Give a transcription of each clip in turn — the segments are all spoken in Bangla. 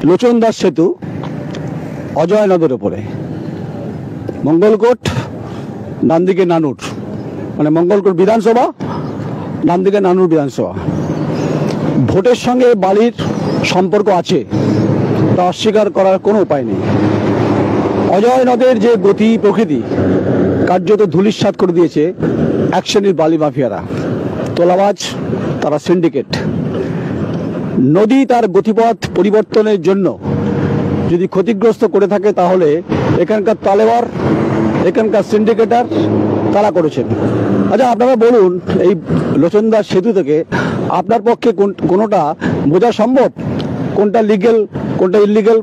লোচনদাস সেতু অজয় নদের উপরে, মঙ্গলকোট, ডান দিকে নানুর, মানে মঙ্গলকোট বিধানসভা, ডান দিকে নানুর বিধানসভা। ভোটের সঙ্গে বালির সম্পর্ক আছে, তা অস্বীকার করার কোনো উপায় নেই। অজয় নদের যে গতি প্রকৃতি কার্যত ধূলিসাৎ করে দিয়েছে এক শ্রেণীর বালি মাফিয়ারা, তোলাবাজ, তারা সিন্ডিকেট। নদী তার গতিপথ পরিবর্তনের জন্য যদি ক্ষতিগ্রস্ত করে থাকে তাহলে এখানকার তালেবার, এখানকার সিন্ডিকেটার তারা করেছেন। আচ্ছা, আপনারা বলুন, এই লোচনদাস সেতু থেকে আপনার পক্ষে কোনোটা বোঝা সম্ভব? কোনটা লিগেল, কোনটা ইলিগেল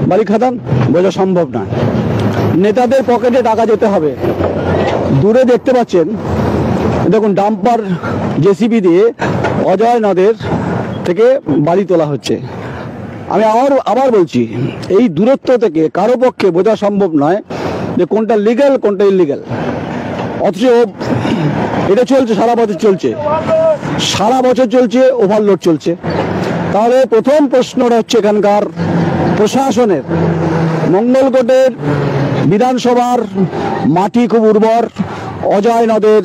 বালি খাদান বোঝা সম্ভব না। নেতাদের পকেটে টাকা যেতে হবে। দূরে দেখতে পাচ্ছেন, দেখুন ডাম্পার জেসিবি দিয়ে অজয় নদের থেকে বালি তোলা হচ্ছে। আমি আবার বলছি, এই দূরত্ব থেকে কারো পক্ষে বোঝা সম্ভব নয় যে কোনটা লিগ্যাল কোনটা ইলিগ্যাল। অথচ এটা চলছে, সারা বছর চলছে, সারা বছর চলছে, ওভারলোড চলছে। তাহলে প্রথম প্রশ্নটা হচ্ছে এখানকার প্রশাসনের। মঙ্গলকোটের বিধানসভার মাটি খুব উর্বর, অজয় নদের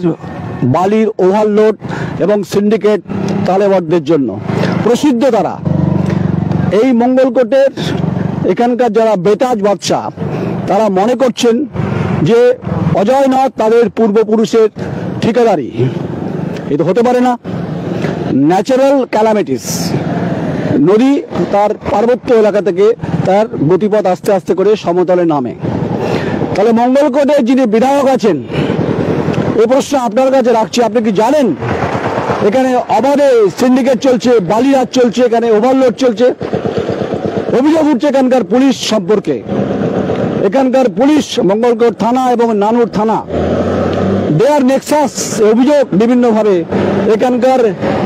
বালির ওভারলোড এবং সিন্ডিকেট তালেবারদের জন্য প্রসিদ্ধ। তারা এই মঙ্গলকোটের এখানকার যারা বেতাজ বাদশা, তারা মনে করছেন যে অজয় নদ তাদের পূর্বপুরুষের ঠিকাদারি। এটা হতে পারে না। ন্যাচারাল ক্যালামিটিস, নদী তার পার্বত্য এলাকা থেকে তার গতিপথ আস্তে আস্তে করে সমতলে নামে। তাহলে মঙ্গলকোটের যিনি বিধায়ক আছেন, এই প্রশ্ন আপনার কাছে রাখছি, আপনি কি জানেন এখানে অবাধে সিন্ডিকেট চলছে, বালিরাজ চলছে, এখানে ওভারলোড চলছে? অভিযোগ উঠছে এখানকার পুলিশ সম্পর্কে। এখানকার পুলিশ, মঙ্গলকোট থানা এবং নানুর থানা, দেয়ার নেক্সাস অভিযোগ বিভিন্নভাবে। এখানকার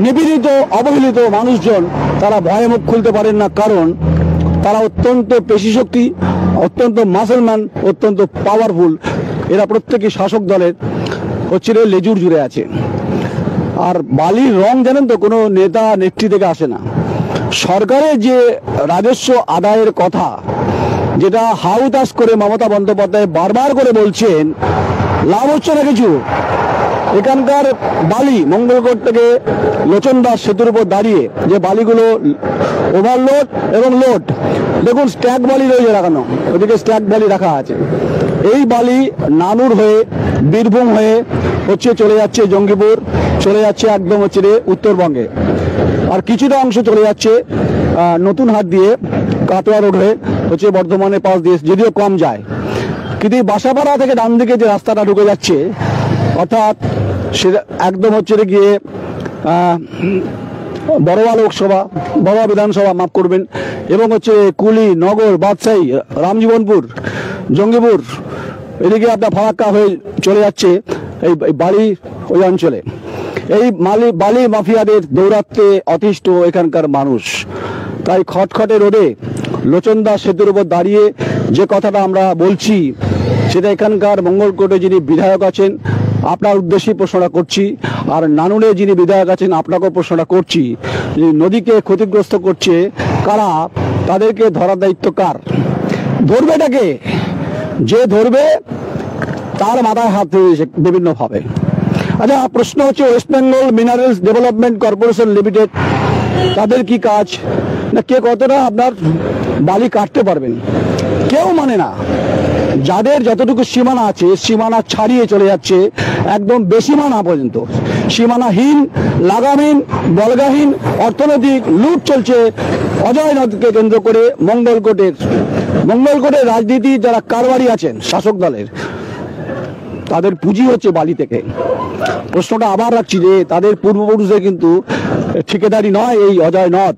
নিপীড়িত অবহেলিত মানুষজন তারা ভয়ে মুখ খুলতে পারেন না, কারণ তারা অত্যন্ত পেশিশক্তি, অত্যন্ত মাসলম্যান, অত্যন্ত পাওয়ারফুল। এরা প্রত্যেকই শাসক দলের হচ্ছে লেজুর জুড়ে আছে। আর বালির রং জানেন তো, কোনো নেতা নেত্রী থেকে আসে না। সরকারের যে রাজস্ব আদায়ের কথা, যেটা হাউতাস করে মমতা বন্দ্যোপাধ্যায় বারবার করে বলছেন, লাভ হচ্ছে না কিছু। এখানকার বালি মঙ্গলকোট থেকে লোচনদাস সেতুর উপর দাঁড়িয়ে যে বালিগুলো ওভারলোড এবং লোড, দেখুন স্ট্যাক বালি রয়েছে লাগানো, ওদিকে স্ট্যাক বালি রাখা আছে। এই বালি নানুর হয়ে, বীরভূম হয়ে হচ্ছে চলে যাচ্ছে জঙ্গিপুর, চলে যাচ্ছে একদম হচ্ছে উত্তরবঙ্গে। আর কিছুটা অংশ চলে যাচ্ছে নতুন হাট দিয়ে কাটোয়া রোড হয়ে হচ্ছে বর্ধমানের পাশ দিয়ে, যদিও কম যায়। কিন্তু বাসাপাড়া থেকে ডান দিকে যে রাস্তাটা ঢুকে যাচ্ছে, অর্থাৎ সেটা একদম হচ্ছে গিয়ে বড়োয়া লোকসভা, বড়োয়া বিধানসভা, মাফ করবেন, এবং হচ্ছে কুলি, নগর, বাদশাহী, রামজীবনপুর, জঙ্গিপুর, এদিকে আপনার ফারাক্কা হয়ে চলে যাচ্ছে এই বালি ওই অঞ্চলে। এই বালি মাফিয়াদের দৌরাত্মে অতিষ্ঠ এখানকার মানুষ। তাই খটখটে রোডে লোচনদাস সেতুর উপর দাঁড়িয়ে যে কথাটা আমরা বলছি, সেটা এখানকার মঙ্গলকোটে যিনি বিধায়ক আছেন আপনার উদ্দেশ্যেই প্রশ্নটা করছি, আর নানুরে যিনি বিধায়ক আছেন আপনাকেও প্রশ্নটা করছি। নদীকে ক্ষতিগ্রস্ত করছে কারা, তাদেরকে ধরার দায়িত্ব কার? ধরবেটাকে, যে ধরবে তার মাথায় হাত দিয়েছে বিভিন্নভাবে। আচ্ছা, প্রশ্ন হচ্ছে West Bengal minerals development corporation limited, তাদের কি কাজ? না কে কতটা আপনার বালি কাটতে পারবেন, কেউ মানে না। যাদের যতটুকু সীমানা আছে, সীমানা ছাড়িয়ে চলে যাচ্ছে একদম বেসীমানা পর্যন্ত। সীমানাহীন, লাগামহীন, বলগাহীন অর্থনৈতিক লুট চলছে অজয় নদীকে কেন্দ্র করে। মঙ্গলকোটের রাজনীতি যারা কারবারি আছেন শাসক দলের, তাদের পুঁজি হচ্ছে বালি থেকে। প্রশ্নটা আবার রাখছি যে তাদের পূর্বপুরুষদের কিন্তু ঠিকাদারি নয় এই অজয় নদ।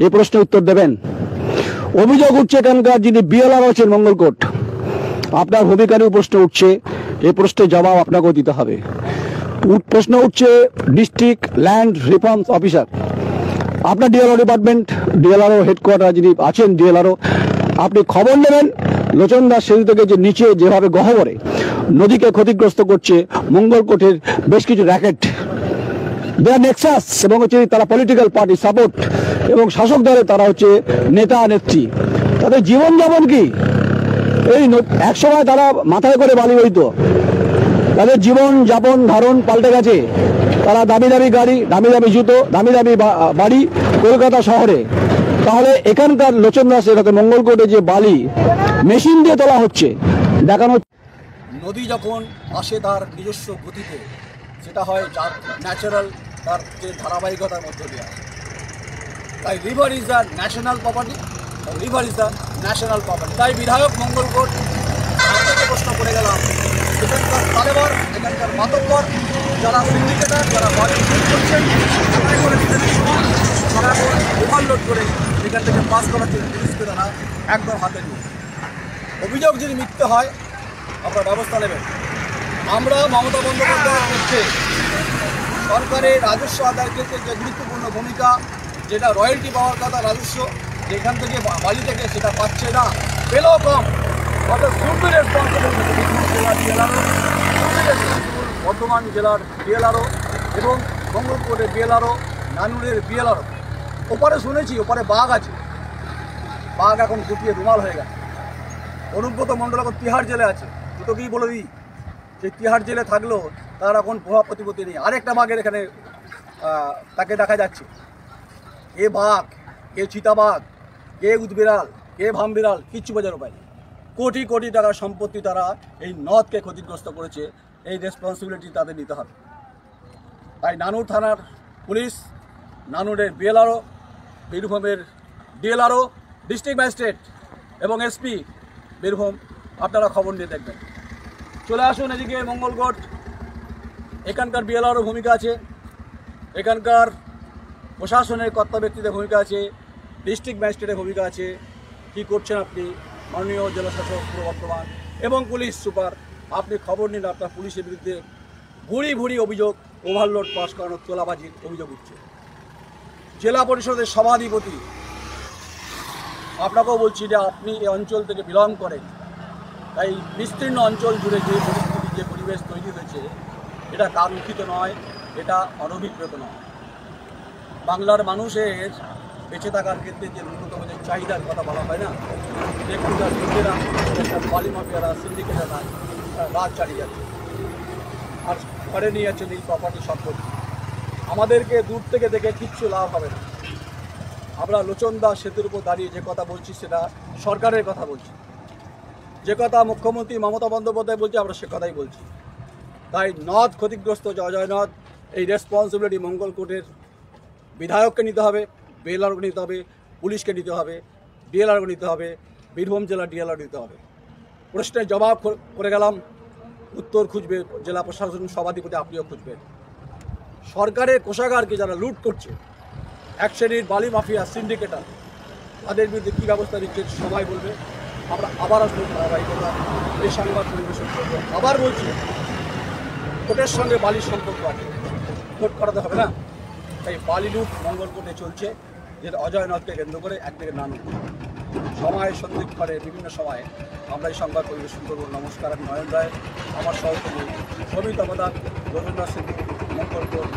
এই প্রশ্নের উত্তর দেবেন। অভিযোগ উঠছে এখানকার যিনি বিএলআর আছেন মঙ্গলকোট, আপনার ভূমিকারও প্রশ্ন উঠছে, এই প্রশ্নের জবাব আপনাকেও দিতে হবে। প্রশ্ন উঠছে ডিস্ট্রিক্ট ল্যান্ড রিফর্মস অফিসার, আপনার ডিএলআর ডিপার্টমেন্ট, ডিএলআরও হেডকোয়ার্টার যিনি আছেন ডিএলআরও, আপনি খবর নেবেন লোচনদাস সেতু থেকে যে নিচে যেভাবে গহ্বরে নদীকে ক্ষতিগ্রস্ত করছে মঙ্গলকোটের বেশ কিছু র্যাকেট, দেয়ার নেক্সাস, এবং হচ্ছে তারা পলিটিক্যাল পার্টি সাপোর্ট এবং শাসক দলে তারা হচ্ছে নেতা নেত্রী। তাদের জীবনযাপন কি? এই এক সময় তারা মাথায় করে বালি বইতো, তাদের জীবন যাপন ধারণ পাল্টে গেছে। তারা দামি দামি গাড়ি, দামি দামি জুতো, দামি দামি বাড়ি কলকাতা শহরে। তাহলে এখানকার লোচন দাস এলাকায় মঙ্গলকোটে যে বালি মেশিন দিয়ে তোলা হচ্ছে দেখানো। নদী যখন আসে তার নিজস্ব গতিতে, সেটা হয় যার ন্যাচারাল, তার যে ধারাবাহিকতার মধ্যে দিয়ে আসে। তাই river is the national property, river is the national property. তাই বিধায়ক মঙ্গলকোট থেকে প্রশ্ন করে গেলাম, এখানকার তালেবার, এখানকার মাতব্বর, যারা সিন্ডিকেটার, যারা বাড়ি করছেন, তারা ওভারলোড করে এখান থেকে পাস করাচ্ছে পুলিশকে, তারা একদম হাতে নিয়ে। অভিযোগ যদি মিথ্যে হয় আপনারা ব্যবস্থা নেবেন। আমরা মমতা বন্দ্যোপাধ্যায়ের পক্ষে সরকারের রাজস্ব আদায়ের ক্ষেত্রে যে গুরুত্বপূর্ণ ভূমিকা, যেটা রয়্যালটি পাওয়ার কথা রাজস্ব, যেখান থেকে বালি থেকে সেটা পাচ্ছে না, পেলেও কম। অর্থাৎ ফুড রেসপন্সিবল জেলার ডিএলআরও, বর্ধমান জেলার ডিএলআরও এবং মঙ্গলকোটের বিএলআরও, নানুরের বিএলআরও। ওপারে শুনেছি ওপারে বাঘ আছে, বাঘ এখন গুটিয়ে রুমাল হয়ে গেছে। অনুব্রত মণ্ডল এখন তিহার জেলে আছে। দুটোকেই বলে দিই, যে তিহার জেলে থাকলেও তার এখন প্রভাব প্রতিপত্তি নেই। আরেকটা বাঘের এখানে তাকে দেখা যাচ্ছে। কে বাঘ, কে চিতাবাঘ, কে উদবিড়াল, কে ভামবিড়াল, কিচ্ছু বোঝার উপায় নেই। কোটি কোটি টাকার সম্পত্তি তারা এই নদকে ক্ষতিগ্রস্ত করেছে, এই রেসপন্সিবিলিটি তাদের নিতে হবে। তাই নানুর থানার পুলিশ, নানুরের বিএলআরও, বীরভূমের ডিএলআরও, ডিস্ট্রিক্ট ম্যাজিস্ট্রেট এবং এসপি বীরভূম, আপনারা খবর নিয়ে দেখবেন। চলে আসুন এদিকে মঙ্গলকোট। এখানকার বিএলআরও ভূমিকা আছে, এখানকার প্রশাসনের কর্তা ব্যক্তিদের ভূমিকা আছে, ডিস্ট্রিক্ট ম্যাজিস্ট্রেটের ভূমিকা আছে। কী করছেন আপনি মাননীয় জেলাশাসক পূর্ব বর্ধমান এবং পুলিশ সুপার, আপনি খবর নিন। আপনার পুলিশের বিরুদ্ধে ভুরি ভুরি অভিযোগ, ওভারলোড পাস করানো, তোলাবাজির অভিযোগ উঠছে। জেলা পরিষদের সভাধিপতি, আপনাকেও বলছি যে আপনি এই অঞ্চল থেকে বিলং করেন, তাই বিস্তীর্ণ অঞ্চল জুড়ে যে পরিস্থিতি, যে পরিবেশ তৈরি হয়েছে, এটা কাঙ্ক্ষিত নয়, এটা অনভিপ্রেত নয়। বাংলার মানুষের বেঁচে থাকার ক্ষেত্রে যে ন্যূনতম যে চাহিদার কথা বলা হয় না, দেখুন লোকেরা, বালি মাফিয়ারা, সিন্ডিকেটাররা রাত চালিয়ে যাচ্ছে আর ঘরে নিয়ে যাচ্ছেন এই প্রপার্টি সম্পত্তি। আমাদেরকে দূর থেকে দেখে কিচ্ছু লাভ হবে না। আমরা লোচন দাস সেতুর উপর দাঁড়িয়ে যে কথা বলছি সেটা সরকারের কথা বলছি, যে কথা মুখ্যমন্ত্রী মমতা বন্দ্যোপাধ্যায় বলছে আমরা সে কথাই বলছি। তাই নদ ক্ষতিগ্রস্ত জয় নদ, এই রেসপন্সিবিলিটি মঙ্গলকোটের বিধায়ককে নিতে হবে, বিএলআরকে নিতে হবে, পুলিশকে নিতে হবে, ডিএলআরকে নিতে হবে, বীরভূম জেলা ডিএলআর নিতে হবে। প্রশ্নের জবাব করে গেলাম, উত্তর খুঁজবে জেলা প্রশাসন সভাধিপতি, আপনিও খুঁজবেন। সরকারের কোষাগারকে যারা লুট করছে, এক শ্রেণীর বালি মাফিয়া, সিন্ডিকেটার, তাদের বিরুদ্ধে কী ব্যবস্থা নিচ্ছে সবাই বলবে। আমরা আবার আসবো ধারাবাহিকতা, এই সংবাদ পরিবেশন করবো। আবার বলছি, কোর্টের সঙ্গে বালির সম্পর্ক আছে, কোর্ট করাতে হবে না। তাই বালি লুট মঙ্গলকোটে চলছে, যেটা অজয় নদকে কেন্দ্র করে একদিকে নানু। সময় সন্ধিক্ষণে বিভিন্ন সময়ে আমরা এই সংবাদ পরিবেশন করবো। নমস্কার, আমি নয়ন রায়, আমার সহকর্মী সমিত অবদান, রবীন্দ্রনাথ সিং, মঙ্গলকোট।